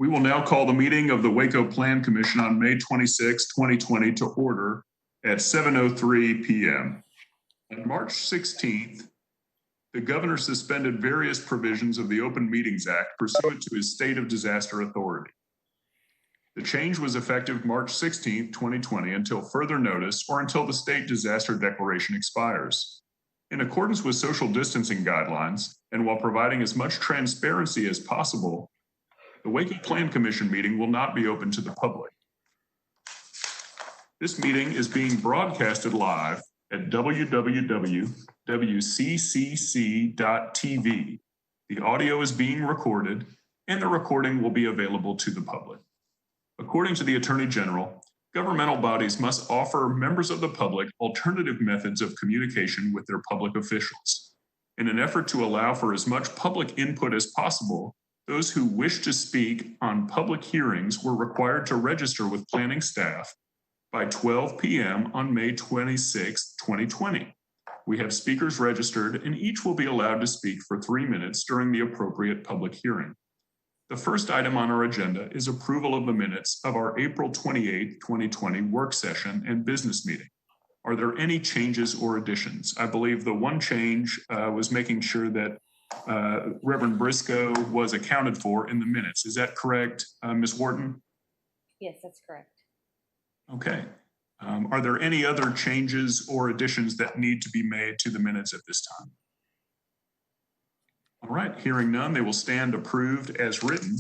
We will now call the meeting of the Waco Plan Commission on May 26, 2020 to order at 7:03 p.m. On March 16th, the governor suspended various provisions of the Open Meetings Act pursuant to his state of disaster authority. The change was effective March 16th, 2020 until further notice or until the state disaster declaration expires. In accordance with social distancing guidelines, and while providing as much transparency as possible, the Waco Plan Commission meeting will not be open to the public. This meeting is being broadcasted live at www.wccc.tv. The audio is being recorded, and the recording will be available to the public. According to the Attorney General, governmental bodies must offer members of the public alternative methods of communication with their public officials. In an effort to allow for as much public input as possible, those who wish to speak on public hearings were required to register with planning staff by 12 p.m. on May 26, 2020. We have speakers registered, and each will be allowed to speak for 3 minutes during the appropriate public hearing. The first item on our agenda is approval of the minutes of our April 28, 2020 work session and business meeting. Are there any changes or additions? I believe the one change was making sure that Reverend Briscoe was accounted for in the minutes. Is that correct, Ms. Wharton? Yes, that's correct. Okay. Are there any other changes or additions that need to be made to the minutes at this time? All right, hearing none, they will stand approved as written.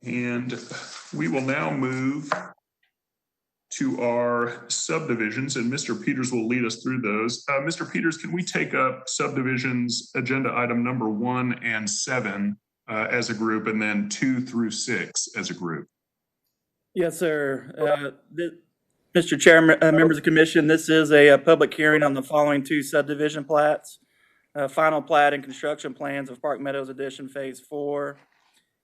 And we will now move to our subdivisions, and Mr. Peters will lead us through those. Mr. Peters, can we take up subdivisions agenda item number 1 and 7 as a group, and then 2 through 6 as a group? Yes, sir. Mr. Chairman, members of the commission, this is a public hearing on the following 2 subdivision plats. Final plat and construction plans of Park Meadows Edition Phase 4,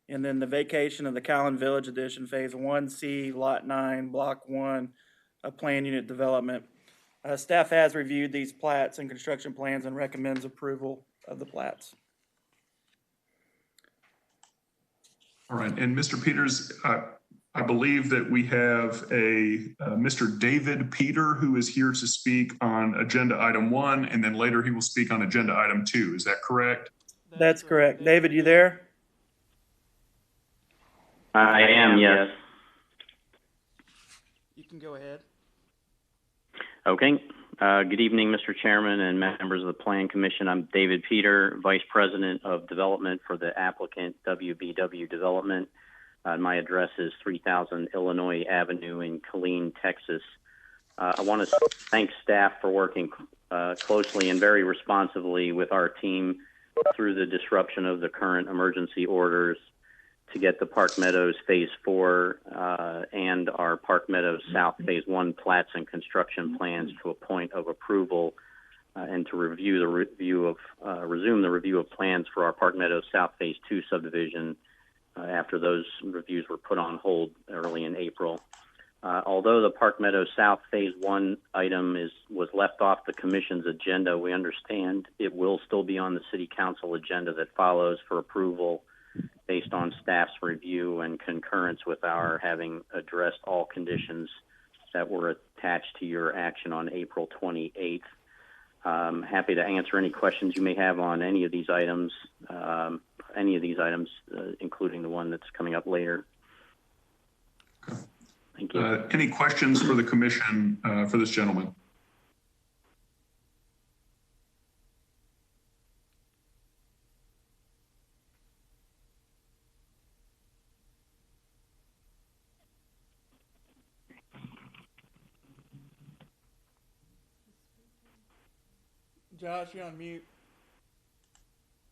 and then the vacation of the Callan Village Edition Phase 1C, Lot 9, Block 1, Plan Unit Development. Staff has reviewed these plats and construction plans and recommends approval of the plats. All right, and Mr. Peters, I believe that we have a Mr. David Peter who is here to speak on agenda item 1, and then later he will speak on agenda item 2. Is that correct? That's correct. David, you there? I am, yes. You can go ahead. Okay. Good evening, Mr. Chairman and members of the Plan Commission. I'm David Peter, Vice President of Development for the applicant WBW Development. My address is 3000 Illinois Avenue in Killeen, Texas. I want to thank staff for working closely and very responsively with our team through the disruption of the current emergency orders to get the Park Meadows Phase 4 and our Park Meadows South Phase 1 plats and construction plans to a point of approval and to resume the review of plans for our Park Meadows South Phase 2 subdivision after those reviews were put on hold early in April. Although the Park Meadows South Phase 1 item was left off the Commission's agenda, we understand it will still be on the City Council agenda that follows for approval based on staff's review and concurrence with our having addressed all conditions that were attached to your action on April 28th. Happy to answer any questions you may have on any of these items, including the one that's coming up later. Thank you. Any questions for the commission for this gentleman? Josh, you're on mute.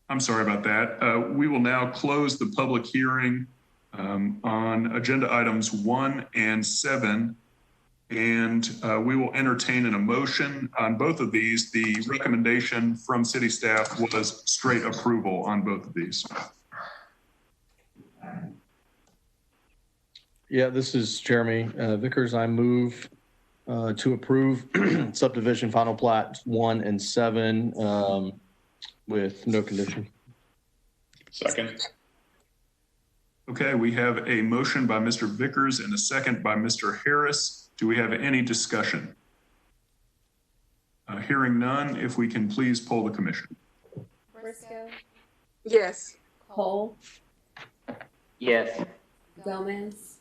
I'm sorry about that. We will now close the public hearing on agenda items 1 and 7, and we will entertain an motion on both of these. The recommendation from city staff was straight approval on both of these. Yeah, this is Jeremy Vickers. I move to approve subdivision final plat 1 and 7 with no condition. Second. Okay, we have a motion by Mr. Vickers and a second by Mr. Harris. Do we have any discussion? Hearing none, if we can please poll the commission. Briscoe, Yes. Cole, Yes. Gomez,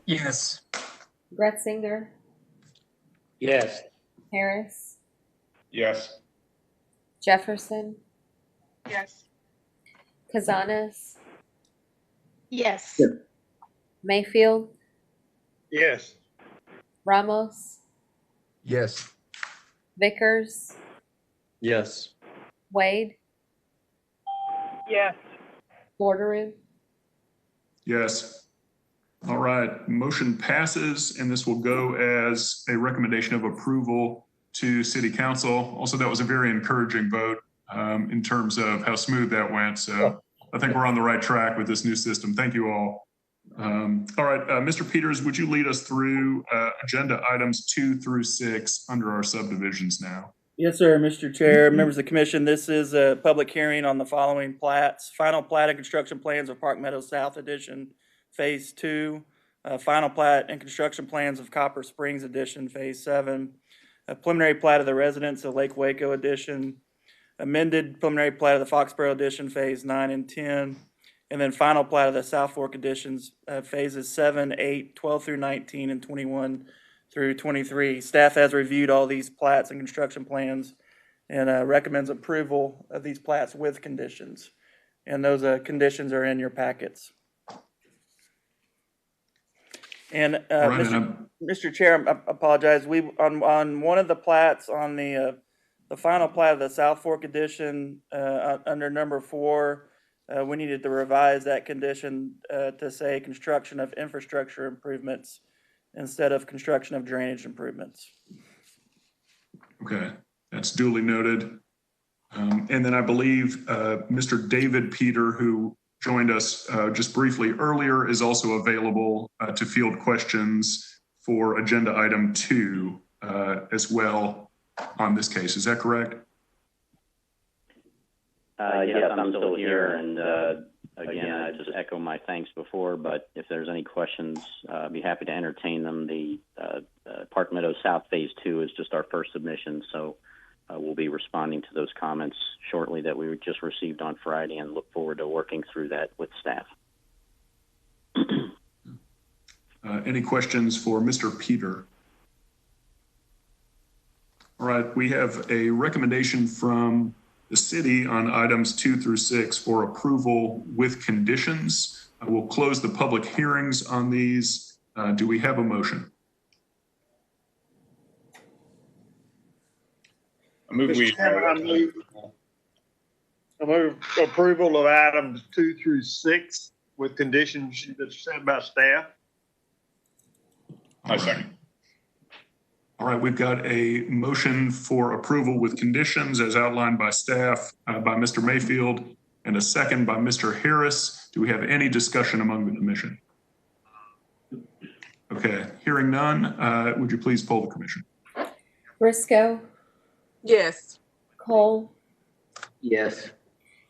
Yes. Gretzinger, Yes. Harris, Yes. Jefferson, Yes. Kazanas, Yes. Mayfield, Yes. Ramos, Yes. Vickers, Yes. Wade, Yes. Borderoon. Yes. All right, motion passes, and this will go as a recommendation of approval to City Council. Also, that was a very encouraging vote in terms of how smooth that went. So I think we're on the right track with this new system. Thank you all. All right, Mr. Peters, would you lead us through agenda items 2 through 6 under our subdivisions now? Yes, sir, Mr. Chair, members of the commission, this is a public hearing on the following plats. Final plat and construction plans of Park Meadows South Edition, Phase 2. Final plat and construction plans of Copper Springs Edition, Phase 7. A preliminary plat of the residents of Lake Waco Edition. Amended preliminary plat of the Foxborough Edition, Phase 9 and 10. And then final plat of the South Fork Editions, Phases 7, 8, 12 through 19, and 21 through 23. Staff has reviewed all these plats and construction plans and recommends approval of these plats with conditions. And those conditions are in your packets. And Mr. Chair, I apologize. We on one of the plats on the final plat of the South Fork Edition under number 4, we needed to revise that condition to say construction of infrastructure improvements instead of construction of drainage improvements. Okay, that's duly noted. And then I believe Mr. David Peter, who joined us just briefly earlier, is also available to field questions for agenda item 2 as well on this case. Is that correct? Yes, I'm still here, and again, I just echo my thanks before, but if there's any questions, I'd be happy to entertain them. The Park Meadows South Phase 2 is just our first submission, so we'll be responding to those comments shortly that we just received on Friday, and look forward to working through that with staff. Any questions for Mr. Peter? All right, we have a recommendation from the city on items 2 through 6 for approval with conditions. I will close the public hearings on these. Do we have a motion? I move I move approval of items 2 through 6 with conditions that's set by staff. I second. All right, we've got a motion for approval with conditions as outlined by staff by Mr. Mayfield and a second by Mr. Harris. Do we have any discussion among the commission? Okay, hearing none, would you please poll the commission? Briscoe, Yes. Cole, Yes.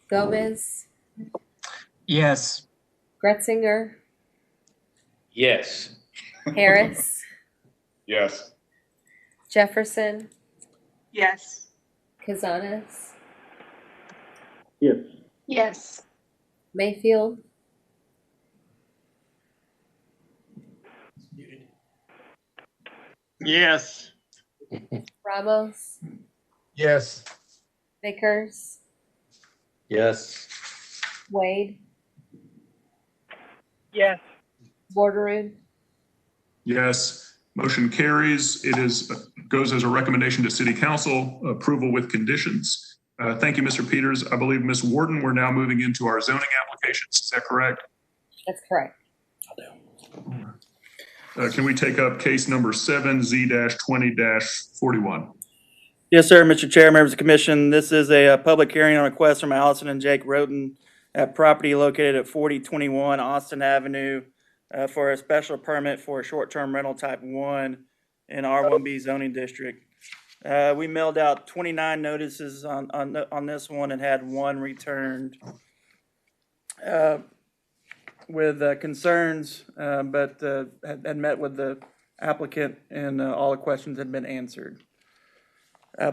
Gomez, Yes. Gretzinger, Yes. Harris, Yes. Jefferson, Yes. Kazanas, Yes. Yes. Mayfield, Yes. Ramos, Yes. Vickers, Yes. Wade, Yes. Borderoon. Yes, motion carries. It goes as a recommendation to City Council, approval with conditions. Thank you, Mr. Peters. I believe, Ms. Warden, we're now moving into our zoning applications. Is that correct? That's correct. Can we take up case number 7, Z-20-41? Yes, sir, Mr. Chair, members of the commission. This is a public hearing on request from Allison and Jake Roten at property located at 4021 Austin Avenue for a special permit for a short-term rental type 1 in R1B zoning district. We mailed out 29 notices on this one and had 1 returned. with concerns, but had met with the applicant, and all the questions had been answered.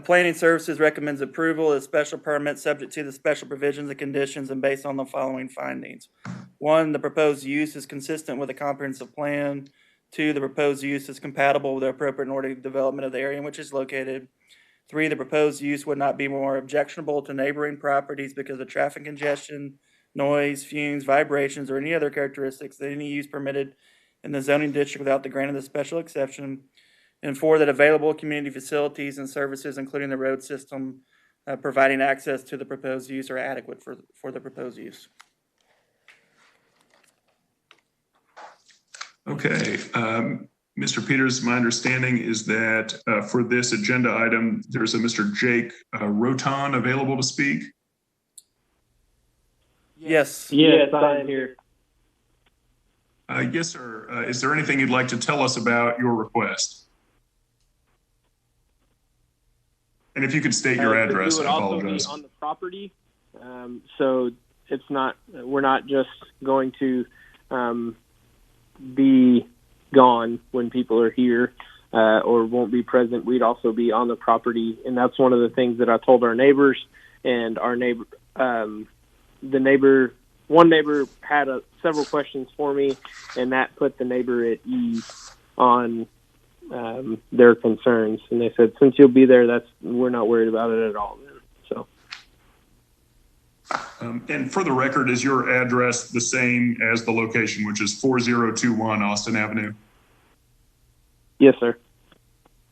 Planning Services recommends approval of special permit subject to the special provisions and conditions and based on the following findings. 1, the proposed use is consistent with a comprehensive plan. 2, the proposed use is compatible with the appropriate and orderly development of the area in which it's located. 3, the proposed use would not be more objectionable to neighboring properties because of traffic congestion, noise, fumes, vibrations, or any other characteristics that any use permitted in the zoning district without the grant of the special exception. And 4, that available community facilities and services, including the road system, providing access to the proposed use are adequate for the proposed use. Okay. Mr. Peters, my understanding is that for this agenda item, there's a Mr. Jake Roton available to speak. Yes. Yes, I am here. Yes, sir. Is there anything you'd like to tell us about your request? And if you could state your address, It would I also be apologize. on the property, so it's not. We're not just going to be gone when people are here or won't be present. We'd also be on the property, and that's one of the things that I told our neighbors. And our neighbor, one neighbor had several questions for me, and that put the neighbor at ease on their concerns. And they said, since you'll be there, we're not worried about it at all. Then. So. And for the record, is your address the same as the location, which is 4021 Austin Avenue? Yes, sir.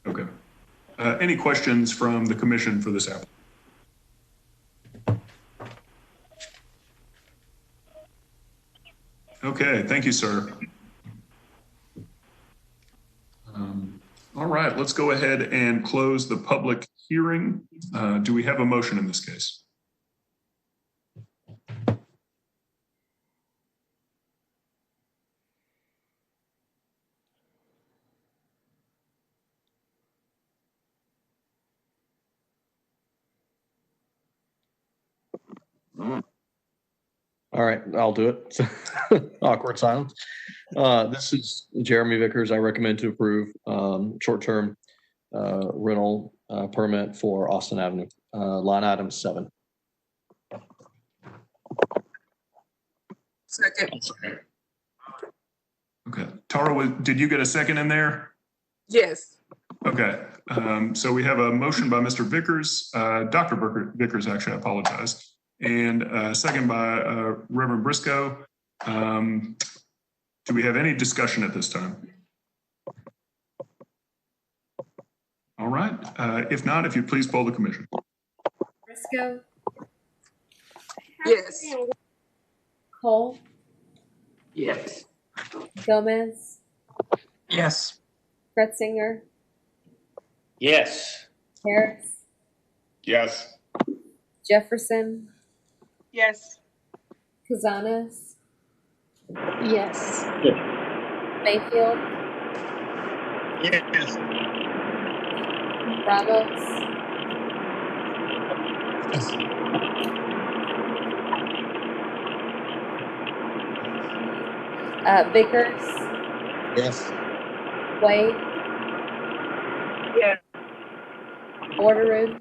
Okay. Any questions from the commission for this applicant? Okay, thank you, sir. All right, let's go ahead and close the public hearing. Do we have a motion in this case? All right, I'll do it. Awkward silence. This is Jeremy Vickers. I recommend to approve short-term rental permit for Austin Avenue, line item 7. Second. Okay, Tara, did you get a second in there? Yes. Okay, so we have a motion by Mr. Vickers, Dr. Vickers, actually, I apologize, and a second by Reverend Briscoe. Do we have any discussion at this time? All right, if not, if you please poll the commission. Briscoe, Yes. Cole, Yes. Gomez, Yes. Kretzinger, Yes. Harris, Yes. Jefferson, Yes. Kazanas, Yes. Mayfield, Yes. Ramos, Vickers, Yes. Wade, Yes. Borderoon,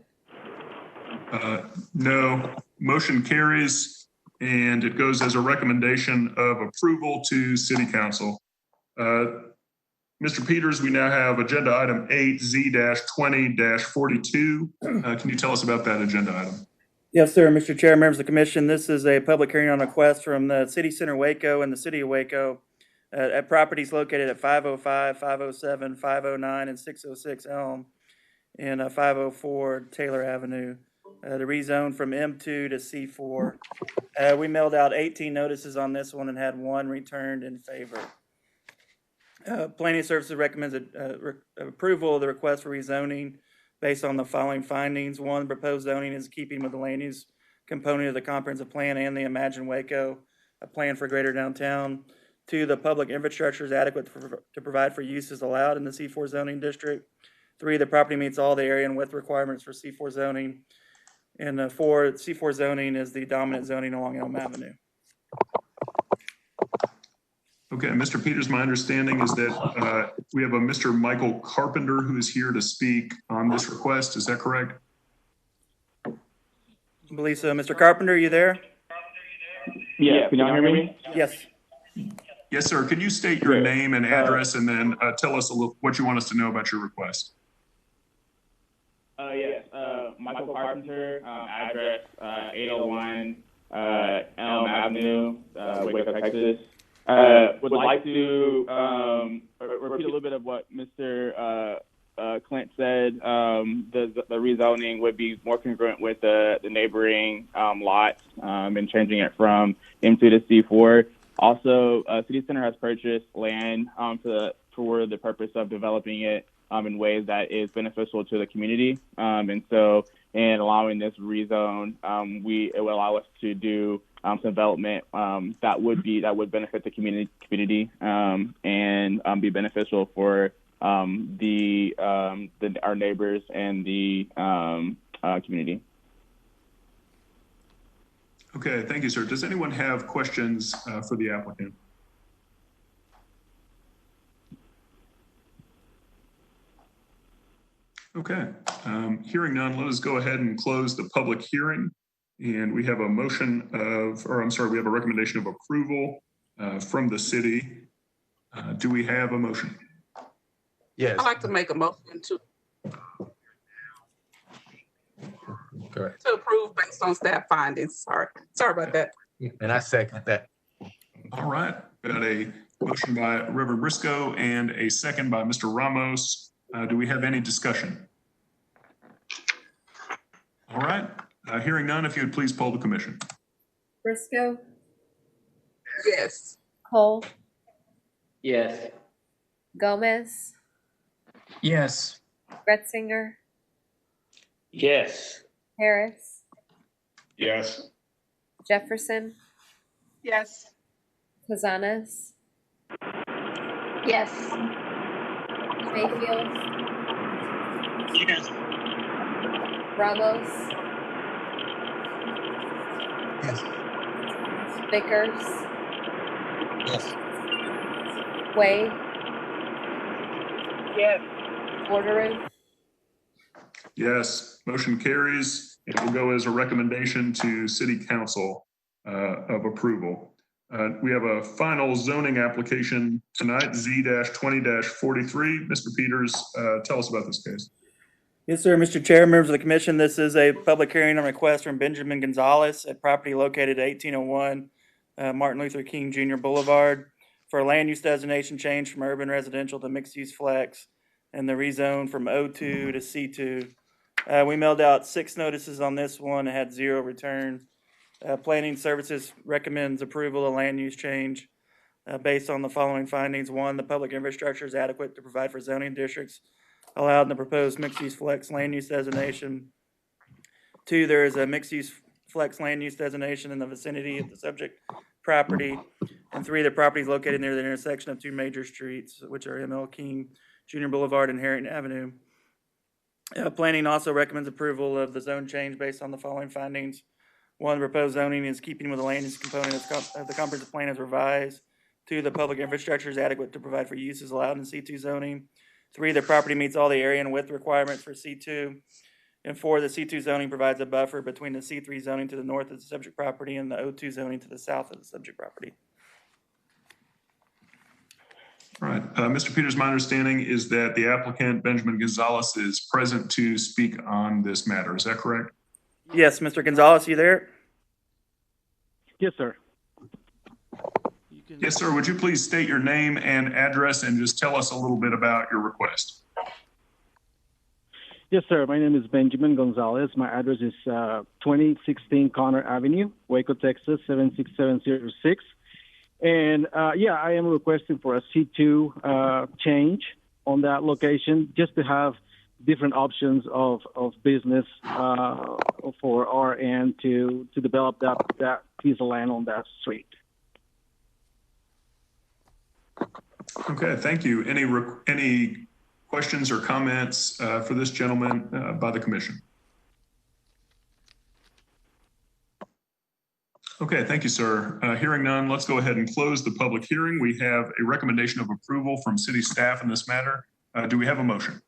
No, motion carries, and it goes as a recommendation of approval to City Council. Mr. Peters, we now have agenda item 8Z-20-42. Can you tell us about that agenda item? Yes, sir. Mr. Chair, members of the commission, this is a public hearing on a request from the City Center Waco and the City of Waco at properties located at 505, 507, 509, and 606 Elm and 504 Taylor Avenue to rezone from M2 to C4. We mailed out 18 notices on this one and had 1 returned in favor. Planning Services recommends approval of the request for rezoning based on the following findings. 1, proposed zoning is keeping with the land use component of the comprehensive plan and the Imagine Waco, a plan for greater downtown. 2, the public infrastructure is adequate to provide for uses allowed in the C4 zoning district. 3, the property meets all the area and width requirements for C4 zoning. And 4, C4 zoning is the dominant zoning along Elm Avenue. Okay, Mr. Peters, my understanding is that we have a Mr. Michael Carpenter who is here to speak on this request. Is that correct? I believe so. Mr. Carpenter, are you there? Yeah, can y'all hear me? Yes. Yes, sir. Can you state your name and address and then tell us a little what you want us to know about your request? Yes, Michael Carpenter, address 801 Elm Avenue, Waco, Texas. Would like to repeat a little bit of what Mr. Clint said. The rezoning would be more congruent with the neighboring lots and changing it from M2 to C4. Also, City Center has purchased land for the purpose of developing it in ways that is beneficial to the community. And so in allowing this rezone, it will allow us to do some development that would benefit the community and be beneficial for our neighbors and the community. Okay, thank you, sir. Does anyone have questions for the applicant? Okay, hearing none, let us go ahead and close the public hearing. And we have a motion we have a recommendation of approval from the city. Do we have a motion? Yes. I'd like to make a motion to approve based on staff findings. Sorry about that. And I second that. All right, got a motion by Reverend Briscoe and a second by Mr. Ramos. Do we have any discussion? All right, hearing none, if you would please poll the commission. Briscoe, Yes. Cole, Yes. Gomez, Yes. Gretzinger, Yes. Harris, Yes. Jefferson, Yes. Kazanas, Yes. Mayfield, Yes. Ramos, Yes. Vickers, Yes. Wade, Yes. Ordery, Yes, motion carries. It will go as a recommendation to City Council of approval. We have a final zoning application tonight, Z-20-43. Mr. Peters, tell us about this case. Yes, sir. Mr. Chair, members of the commission, this is a public hearing on request from Benjamin Gonzalez at property located at 1801 Martin Luther King Jr. Boulevard for a land use designation change from urban residential to mixed use flex and the rezone from O2 to C2. We mailed out 6 notices on this one. It had 0 returns. Planning Services recommends approval of land use change based on the following findings. 1, the public infrastructure is adequate to provide for zoning districts allowed in the proposed mixed-use flex land use designation. 2, there is a mixed-use flex land use designation in the vicinity of the subject property. And 3, the property is located near the intersection of 2 major streets, which are ML King Jr. Boulevard and Harrington Avenue. Planning also recommends approval of the zone change based on the following findings. 1, the proposed zoning is keeping with the land use component of the comprehensive plan as revised. 2, the public infrastructure is adequate to provide for uses allowed in C2 zoning. 3, the property meets all the area and width requirements for C2. And 4, the C2 zoning provides a buffer between the C3 zoning to the north of the subject property and the O2 zoning to the south of the subject property. All right, Mr. Peters, my understanding is that the applicant, Benjamin Gonzalez, is present to speak on this matter. Is that correct? Yes, Mr. Gonzalez, you there? Yes, sir. Yes, sir. Would you please state your name and address and just tell us a little bit about your request? Yes, sir. My name is Benjamin Gonzalez. My address is 2016 Connor Avenue, Waco, Texas, 76706. And I am requesting for a C2 change on that location just to have different options of business for our end to develop that piece of land on that street. Okay, thank you. Any questions or comments for this gentleman by the commission? Okay, thank you, sir. Hearing none, let's go ahead and close the public hearing. We have a recommendation of approval from city staff in this matter. Do we have a motion?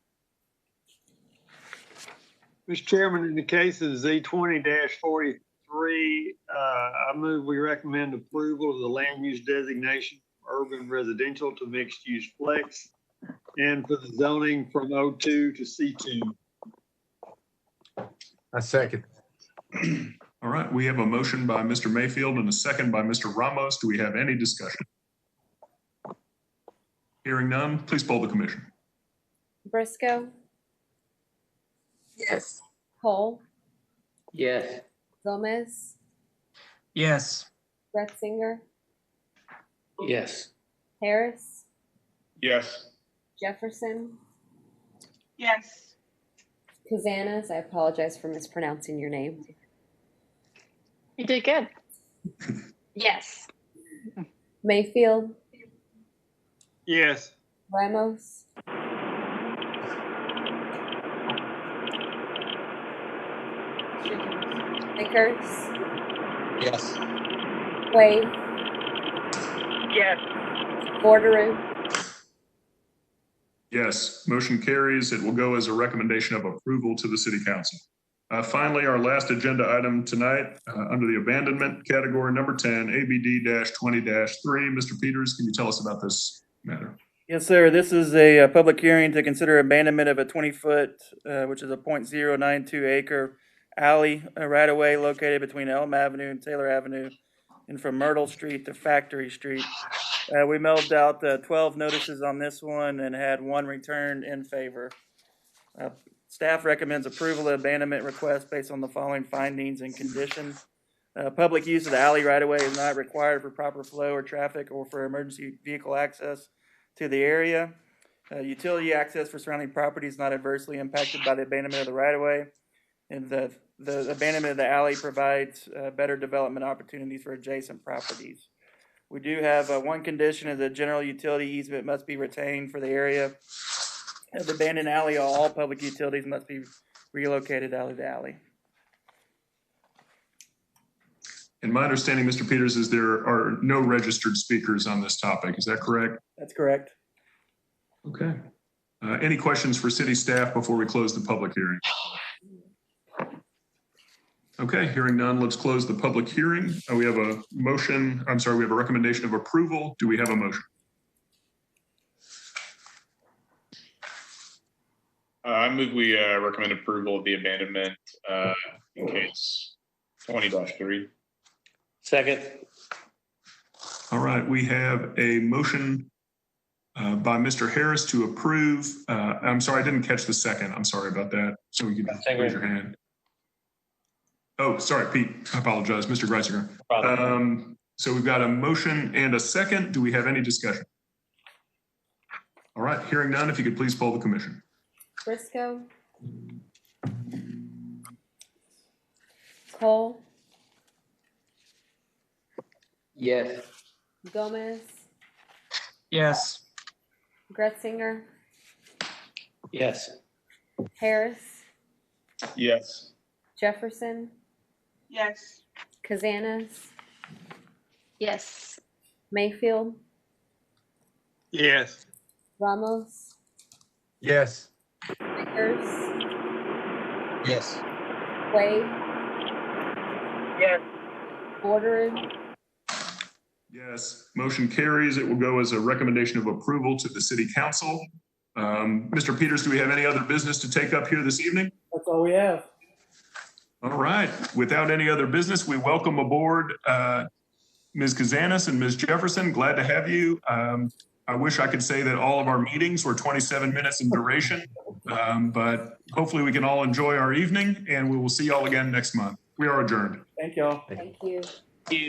Mr. Chairman, in the case of Z20-43, I move we recommend approval of the land use designation from urban residential to mixed use flex and for the zoning from O2 to C2. I second. All right, we have a motion by Mr. Mayfield and a second by Mr. Ramos. Do we have any discussion? Hearing none, please poll the commission. Briscoe, Yes. Cole, Yes. Gomez, Yes. Gretzinger, Yes. Harris, Yes. Jefferson, Yes. Kazanas. I apologize for mispronouncing your name. You did good. Yes. Mayfield, Yes. Ramos, Vickers, Yes. Wade, Yes. Bordereau, Yes, motion carries. It will go as a recommendation of approval to the city council. Finally, our last agenda item tonight, under the abandonment category number 10, ABD-20-3. Mr. Peters, can you tell us about this matter? Yes, sir. This is a public hearing to consider abandonment of a 20-foot, which is a .092 acre alley right-of-way located between Elm Avenue and Taylor Avenue and from Myrtle Street to Factory Street. We mailed out 12 notices on this one and had one returned in favor. Staff recommends approval of abandonment request based on the following findings and conditions. Public use of the alley right-of-way is not required for proper flow or traffic or for emergency vehicle access to the area. Utility access for surrounding property is not adversely impacted by the abandonment of the right-of-way. And the abandonment of the alley provides better development opportunities for adjacent properties. We do have one condition is that general utility easement must be retained for the area of the abandoned alley. All public utilities must be relocated alley to alley. And my understanding, Mr. Peters, is there are no registered speakers on this topic. Is that correct? That's correct. Okay. Any questions for city staff before we close the public hearing? Okay, hearing none, let's close the public hearing. We have a motion, I'm sorry, we have a recommendation of approval. Do we have a motion? I move we recommend approval of the abandonment in case 20-3. Second. All right, we have a motion by Mr. Harris to approve. I'm sorry, I didn't catch the second. I'm sorry about that. So you can raise your hand. Oh, sorry, Pete. I apologize, Mr. Greisinger. So we've got a motion and a second. Do we have any discussion? All right, hearing none, if you could please poll the commission. Briscoe, Cole, Yes. Gomez, Yes. Gretzinger, Yes. Harris, Yes. Jefferson, Yes. Kazanas, Yes. Mayfield, Yes. Ramos, Yes. Vickers, Yes. Wade, Yes. Bordereau, Yes, motion carries. It will go as a recommendation of approval to the city council. Mr. Peters, do we have any other business to take up here this evening? That's all we have. All right, without any other business, we welcome aboard Ms. Kazanis and Ms. Jefferson. Glad to have you. I wish I could say that all of our meetings were 27 minutes in duration, but hopefully we can all enjoy our evening and we will see y'all again next month. We are adjourned. Thank y'all. thank you.